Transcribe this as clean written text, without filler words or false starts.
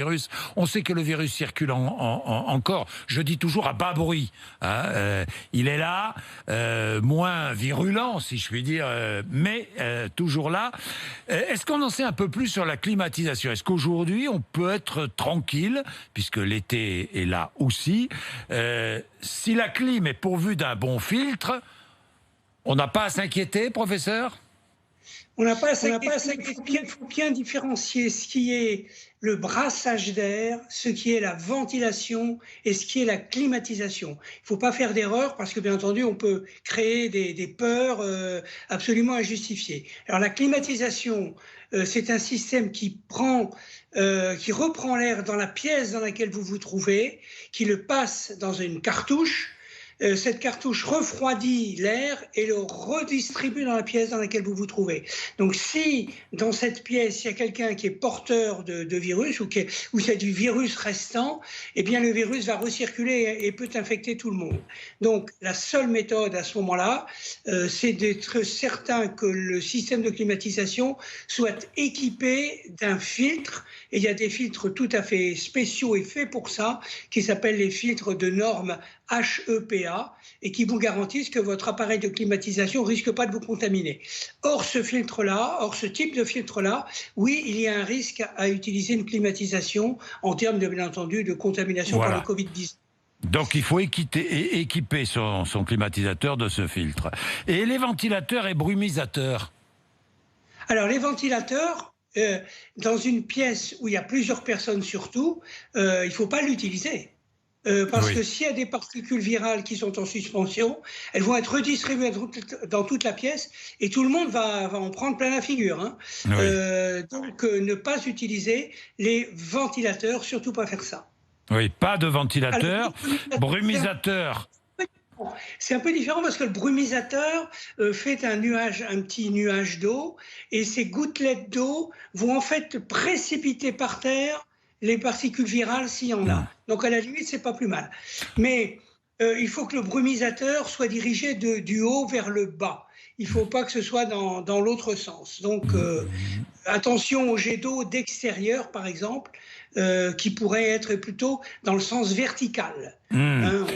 virus. On sait que le virus circule encore, je dis toujours à bas bruit. Hein, il est là, moins virulent, si je puis dire, mais toujours là. Est-ce qu'on en sait un peu plus sur la climatisation? Est-ce qu'aujourd'hui, on peut être tranquille, puisque l'été est là aussi, si la clim est pourvue d'un bon filtre, on n'a pas à s'inquiéter, professeur? On n'a pas à s'inquiéter. Il faut bien différencier ce qui est le brassage d'air, ce qui est la ventilation et ce qui est la climatisation. Il ne faut pas faire d'erreur parce que, bien entendu, on peut créer des peurs absolument injustifiées. Alors, la climatisation, c'est un système qui reprend l'air dans la pièce dans laquelle vous vous trouvez, qui le passe dans une cartouche. Cette cartouche refroidit l'air et le redistribue dans la pièce dans laquelle vous vous trouvez. Donc si dans cette pièce, il y a quelqu'un qui est porteur de virus ou c'est du virus restant, eh bien le virus va recirculer et peut infecter tout le monde. Donc la seule méthode à ce moment-là, c'est d'être certain que le système de climatisation soit équipé d'un filtre. Et il y a des filtres tout à fait spéciaux et faits pour ça, qui s'appellent les filtres de normes HEPA et qui vous garantissent que votre appareil de climatisation ne risque pas de vous contaminer. Or, ce type de filtre-là, oui, il y a un risque à utiliser une climatisation en termes, bien entendu, de contamination par le Covid-19. Donc il faut équiper son climatisateur de ce filtre. Et les ventilateurs et brumisateurs? Alors, les ventilateurs, dans une pièce où il y a plusieurs personnes surtout, il ne faut pas l'utiliser. Parce que s'il y a des particules virales qui sont en suspension, elles vont être redistribuées dans toute la pièce et tout le monde va en prendre plein la figure. Hein. Donc, ne pas utiliser les ventilateurs, surtout pas faire ça. Oui, pas de ventilateur. Brumisateur. C'est un peu différent parce que le brumisateur fait un petit nuage d'eau et ces gouttelettes d'eau vont en fait précipiter par terre les particules virales s'il y en a. Donc à la limite, c'est pas plus mal. Mais il faut que le brumisateur soit dirigé du haut vers le bas. Il ne faut pas que ce soit dans l'autre sens. Donc attention aux jets d'eau d'extérieur, par exemple, qui pourraient être plutôt dans le sens vertical. Hein,